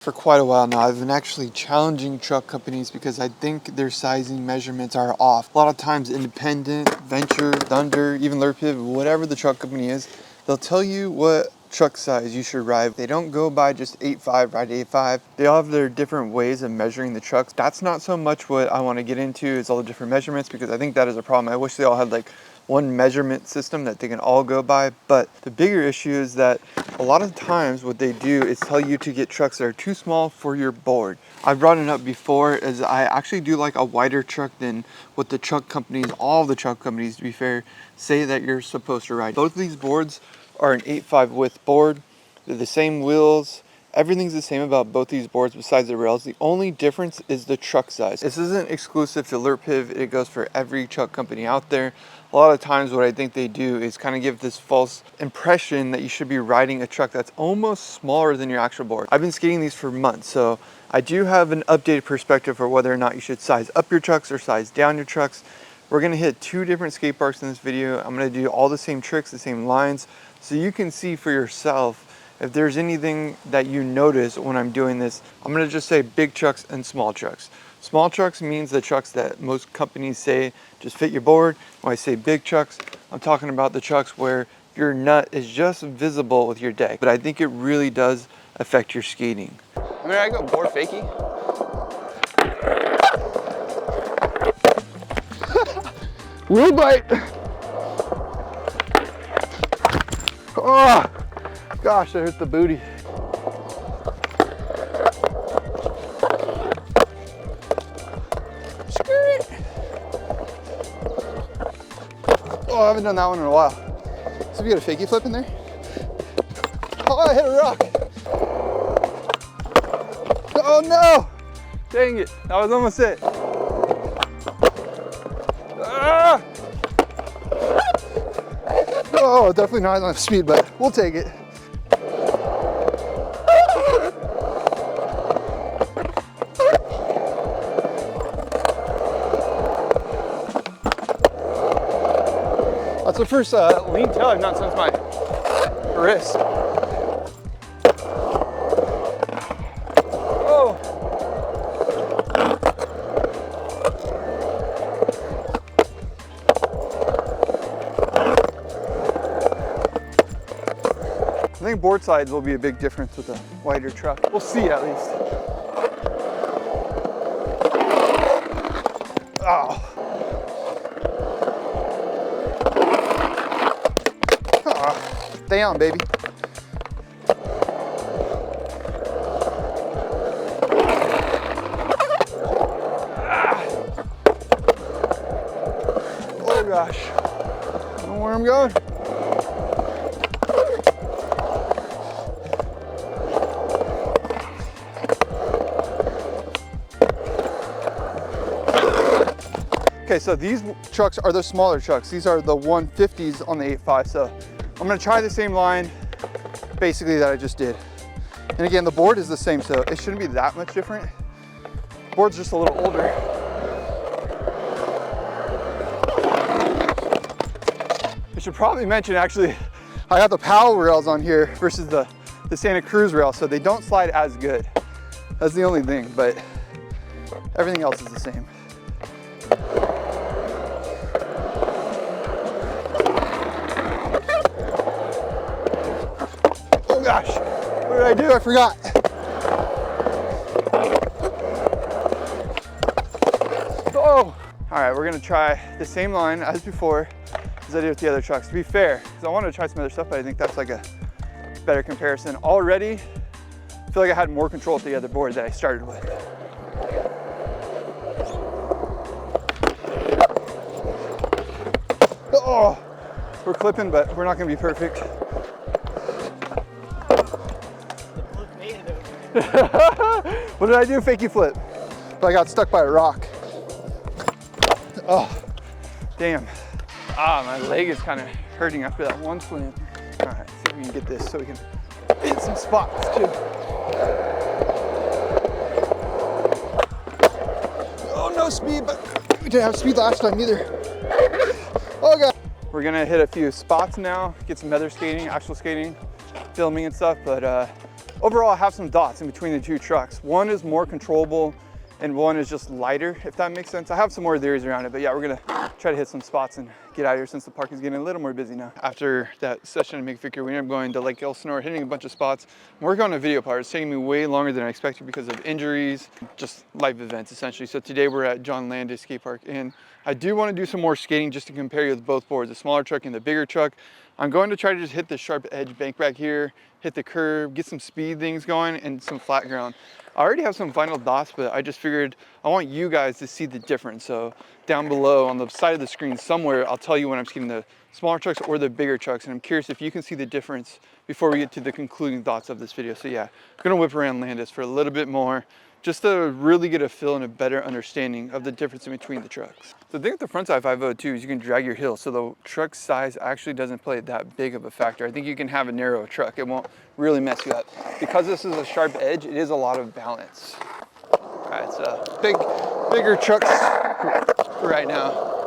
For quite a while now, I've been actually challenging truck companies because I think their sizing measurements are off. A lot of times Independent, Venture, Thunder, even Lurpiv, whatever the truck company is, they'll tell you what truck size you should ride. They don't go by just 8.5, ride 8.5. They all have their different ways of measuring the trucks. That's not so much what I want to get into is all the different measurements, because I think that is a problem. I wish they all had like one measurement system that they can all go by. But the bigger issue is that a lot of times what they do is tell you to get trucks that are too small for your board. I've brought it up before, as I actually do like a wider truck than what the truck companies, all the truck companies to be fair, say that you're supposed to ride. Both of these boards are an 8.5 width board. They're the same wheels. Everything's the same about both these boards besides the rails. The only difference is the truck size. This isn't exclusive to Lurpiv. It goes for every truck company out there. A lot of times what I think they do is kind of give this false impression that you should be riding a truck that's almost smaller than your actual board. I've been skating these for months, so I do have an updated perspective for whether or not you should size up your trucks or size down your trucks. We're gonna hit 2 different skate parks in this video. I'm gonna do all the same tricks, the same lines, so you can see for yourself if there's anything that you notice when I'm doing this. I'm gonna just say big trucks and small trucks. Small trucks means the trucks that most companies say just fit your board. When I say big trucks, I'm talking about the trucks where your nut is just visible with your deck. But I think it really does affect your skating. I mean, I go board fakie. Wheel bite. Oh, gosh, that hurt the booty. Oh, I haven't done that one in a while. So we got a fakie flip in there. Oh, I hit a rock. Oh no! Dang it, that was almost it. Ah! Oh, definitely not enough speed, but we'll take it. That's the first lean tail I've done since my wrist. Oh. I think board sides will be a big difference with a wider truck. We'll see at least. Oh. Stay on, baby. Oh gosh. I don't know where I'm going. Okay, so these trucks are the smaller trucks. These are the 150s on the 8.5. So I'm gonna try the same line basically that I just did. And again, the board is the same, so it shouldn't be that much different. The board's just a little older. I should probably mention, actually, I got the Powell rails on here versus the Santa Cruz rail, so they don't slide as good. That's the only thing, but everything else is the same. Oh gosh, what did I do? I forgot. Oh, all right, we're gonna try the same line as before as I did with the other trucks. To be fair, because I wanted to try some other stuff, but I think that's like a better comparison. Already, I feel like I had more control with the other board that I started with. Oh, we're clipping, but we're not gonna be perfect. What did I do? Fakie flip. But I got stuck by a rock. Oh, damn. Ah, my leg is kind of hurting after that one swim. All right, see if we can get this so we can hit some spots too. Oh, no speed, but we didn't have speed last time either. Oh God. We're gonna hit a few spots now, get some other skating, actual skating, filming and stuff, but Overall, I have some thoughts in between the two trucks. One is more controllable and one is just lighter, if that makes sense. I have some more theories around it, but yeah, we're gonna try to hit some spots and get out of here since the park is getting a little more busy now. After that session in McVicker, we ended up going to Lake Elsinore, hitting a bunch of spots. I'm working on a video part. It's taking me way longer than I expected because of injuries, just life events essentially. So today we're at John Landis Skate Park, and I do want to do some more skating just to compare you with both boards, the smaller truck and the bigger truck. I'm going to try to just hit the sharp edge bank back here, hit the curb, get some speed things going and some flat ground. I already have some final thoughts, but I just figured I want you guys to see the difference. So down below on the side of the screen somewhere, I'll tell you when I'm skating the smaller trucks or the bigger trucks. And I'm curious if you can see the difference before we get to the concluding thoughts of this video. So yeah, I'm gonna whip around Landis for a little bit more, just to really get a feel and a better understanding of the difference in between the trucks. The thing with the frontside 5.0 too is you can drag your heel, so the truck size actually doesn't play that big of a factor. I think you can have a narrow truck, it won't really mess you up. Because this is a sharp edge, it is a lot of balance. All right, so bigger trucks right now.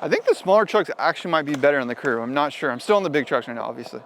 I think the smaller trucks actually might be better on the curve. I'm not sure. I'm still on the big trucks right now, obviously.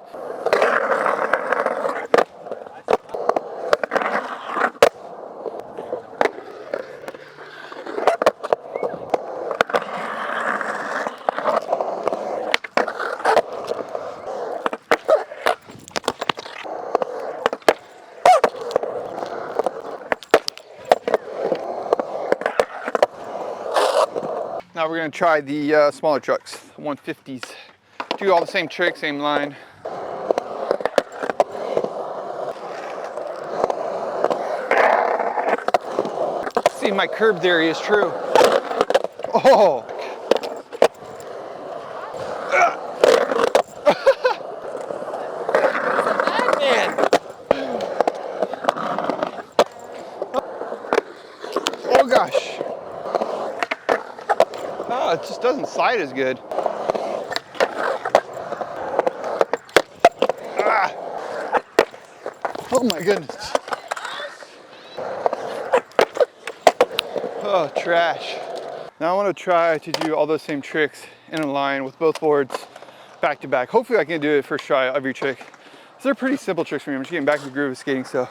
Now we're gonna try the smaller trucks, the 150s. Do all the same tricks, same line. See, my curb theory is true. Oh! Man! Oh gosh! Oh, it just doesn't slide as good. Ah. Oh my goodness. Oh, trash. Now I want to try to do all those same tricks in a line with both boards back to back. Hopefully I can do it first try every trick. So they're pretty simple tricks for me. I'm just getting back in the groove of skating, so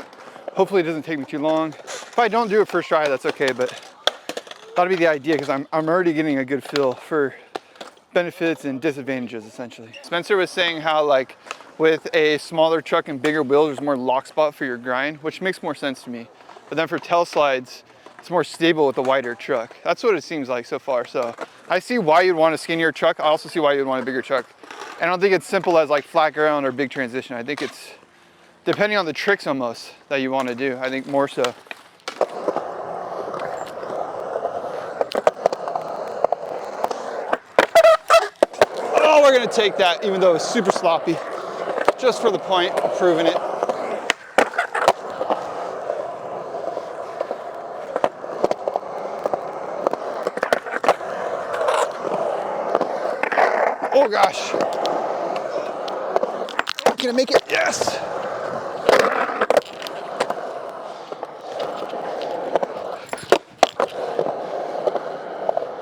hopefully it doesn't take me too long. If I don't do it first try, that's okay, but that'll be the idea because I'm already getting a good feel for benefits and disadvantages essentially. Spencer was saying how like with a smaller truck and bigger wheels, there's more lock spot for your grind, which makes more sense to me. But then for tail slides, it's more stable with the wider truck. That's what it seems like so far. So I see why you'd want a skinnier truck. I also see why you'd want a bigger truck. And I don't think it's simple as like flat ground or big transition. I think it's depending on the tricks almost that you want to do. I think more so. Oh, we're gonna take that even though it's super sloppy, just for the point of proving it. Oh gosh. Can I make it? Yes.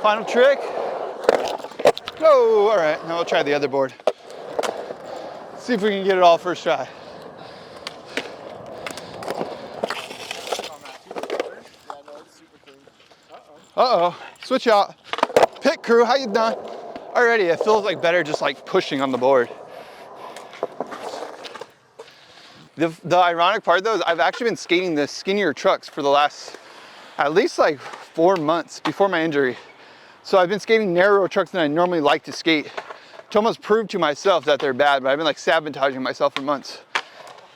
Final trick. Go. All right, now we'll try the other board. See if we can get it all first try. Uh-oh. Switch out. Pit crew, how you doing? Already, it feels like better just like pushing on the board. The ironic part though is I've actually been skating the skinnier trucks for the last at least like 4 months before my injury. So I've been skating narrower trucks than I normally like to skate to almost prove to myself that they're bad, but I've been like sabotaging myself for months.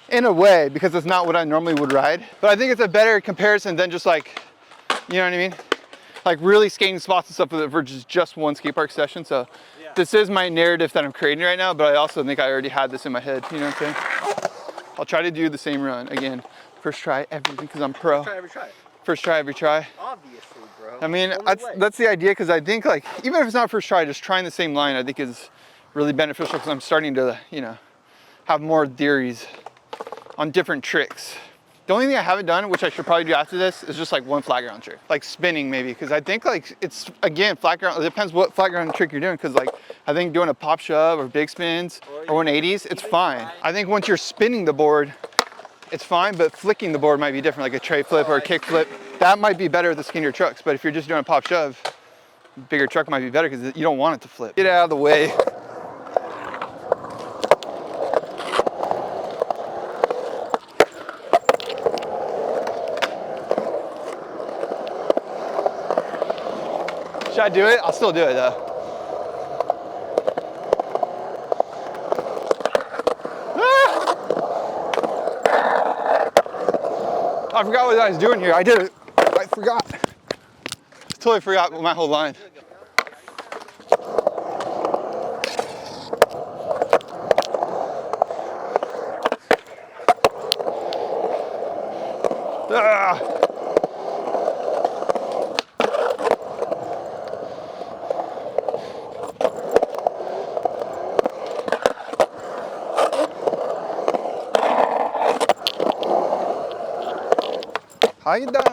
In a way, because it's not what I normally would ride. But I think it's a better comparison than just like, you know what I mean? Like really skating spots and stuff for just one skate park session. So yeah. This is my narrative that I'm creating right now, but I also think I already had this in my head, you know what I'm saying? I'll try to do the same run again. First try everything, because I'm pro. First try every try. First try every try. Obviously, bro. I mean, that's the idea, because I think like, even if it's not first try, just trying the same line I think is really beneficial, because I'm starting to, you know, have more theories on different tricks. The only thing I haven't done, which I should probably do after this, is just like one flat ground trick. Like spinning maybe, because I think like it's, again, flat ground, it depends what flat ground trick you're doing, because like I think doing a pop shove or big spins or 180s, it's fine. I think once you're spinning the board, it's fine, but flicking the board might be different, like a tray flip or a kick flip. That might be better with the skinnier trucks, but if you're just doing a pop shove, bigger truck might be better because you don't want it to flip. Get out of the way. Should I do it? I'll still do it though. I forgot what I was doing here. I did it. I forgot. Totally forgot my whole line. Ah. How you doing?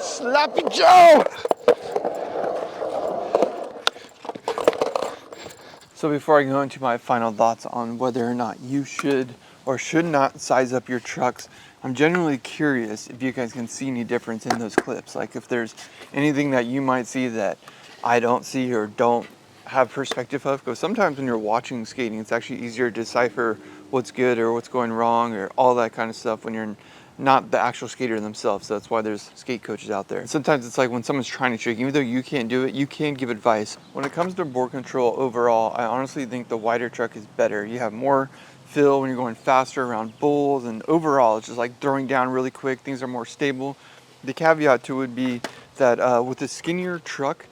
Sloppy Joe! So before I go into my final thoughts on whether or not you should or should not size up your trucks, I'm genuinely curious if you guys can see any difference in those clips. Like if there's anything that you might see that I don't see or don't have perspective of. Because sometimes when you're watching skating, it's actually easier to decipher what's good or what's going wrong or all that kind of stuff when you're not the actual skater themselves. So that's why there's skate coaches out there. And sometimes it's like when someone's trying to trick, even though you can't do it, you can give advice. When it comes to board control overall, I honestly think the wider truck is better. You have more feel when you're going faster around bowls, and overall it's just like throwing down really quick. Things are more stable. The caveat to it would be that with a skinnier truck,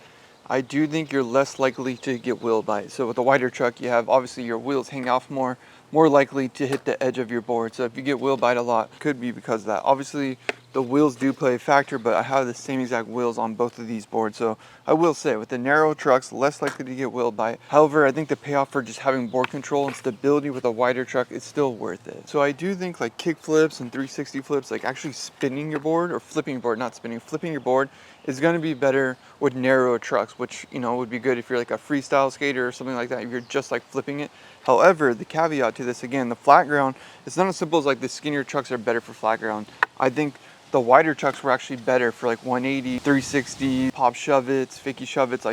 I do think you're less likely to get wheel bite. So with a wider truck, you have obviously your wheels hang off more likely to hit the edge of your board. So if you get wheel bite a lot, could be because of that. Obviously, the wheels do play a factor, but I have the same exact wheels on both of these boards. So I will say, with the narrow trucks, less likely to get wheel bite. However, I think the payoff for just having board control and stability with a wider truck is still worth it. So I do think like kick flips and 360 flips, like actually spinning your board or flipping your board, not spinning, flipping your board is going to be better with narrow trucks, which, you know, would be good if you're like a freestyle skater or something like that, if you're just like flipping it. However, the caveat to this, again, the flat ground, it's not as simple as like the skinnier trucks are better for flat ground. I think the wider trucks were actually better for like 180, 360, pop shove-its, fakie shove-its,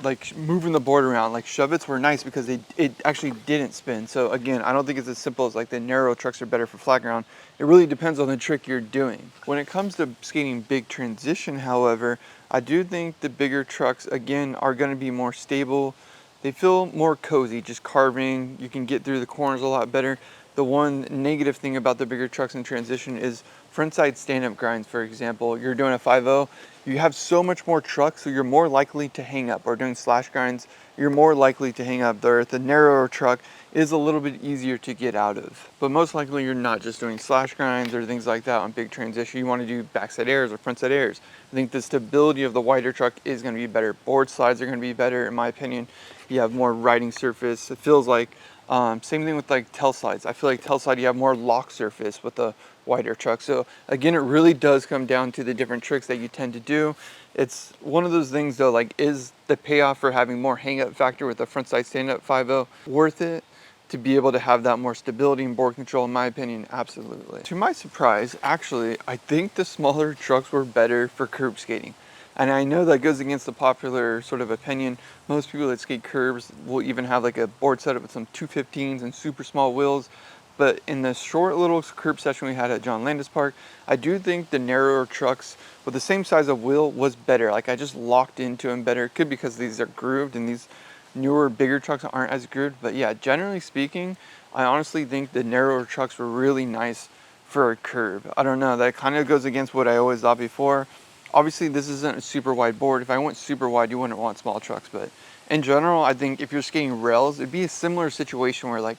like moving the board around. Like shove-its were nice because it actually didn't spin. So again, I don't think it's as simple as like the narrow trucks are better for flat ground. It really depends on the trick you're doing. When it comes to skating big transition, however, I do think the bigger trucks, again, are going to be more stable. They feel more cozy, just carving. You can get through the corners a lot better. The one negative thing about the bigger trucks in transition is frontside stand-up grinds, for example. You're doing a 5.0, you have so much more truck, so you're more likely to hang up. Or doing slash grinds, you're more likely to hang up. The narrower truck is a little bit easier to get out of. But most likely you're not just doing slash grinds or things like that on big transition. You want to do backside airs or frontside airs. I think the stability of the wider truck is going to be better. Board slides are going to be better, in my opinion. You have more riding surface. It feels like, same thing with like tail slides. I feel like tail slide, you have more lock surface with the wider truck. So again, it really does come down to the different tricks that you tend to do. It's one of those things though, like is the payoff for having more hang up factor with the front side stand up 5.0 worth it to be able to have that more stability and board control? In my opinion, absolutely. To my surprise, actually, I think the smaller trucks were better for curb skating. And I know that goes against the popular sort of opinion. Most people that skate curbs will even have like a board setup with some 215s and super small wheels. But in the short little curb session we had at John Landis Park, I do think the narrower trucks with the same size of wheel was better. Like I just locked into them better. It could be because these are grooved and these newer, bigger trucks aren't as grooved. But yeah, generally speaking, I honestly think the narrower trucks were really nice for a curb. I don't know, that kind of goes against what I always thought before. Obviously, this isn't a super wide board. If I went super wide, you wouldn't want small trucks. But in general, I think if you're skating rails, it'd be a similar situation where like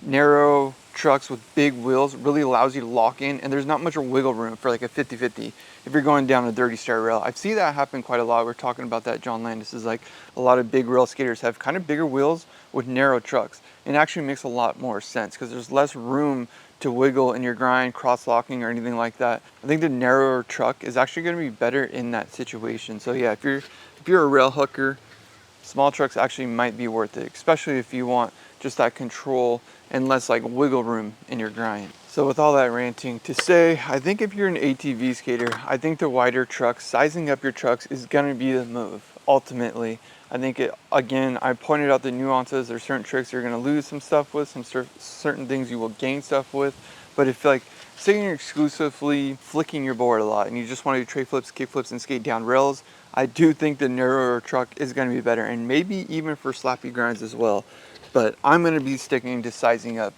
narrow trucks with big wheels really allows you to lock in, and there's not much wiggle room for like a 50-50 if you're going down a dirty stair rail. I see that happen quite a lot. We're talking about that. John Landis is like, a lot of big rail skaters have kind of bigger wheels with narrow trucks. It actually makes a lot more sense because there's less room to wiggle in your grind, cross-locking, or anything like that. I think the narrower truck is actually going to be better in that situation. So yeah, if you're a rail hooker, small trucks actually might be worth it, especially if you want just that control and less like wiggle room in your grind. So with all that ranting to say, I think if you're an ATV skater, I think the wider trucks, sizing up your trucks is gonna be the move, ultimately. I think again, I pointed out the nuances. There's certain tricks you're gonna lose some stuff with, certain things you will gain stuff with. But if like, say you're exclusively flicking your board a lot and you just want to do tray flips, kick flips, and skate down rails, I do think the narrower truck is going to be better, and maybe even for slappy grinds as well. But I'm going to be sticking to sizing up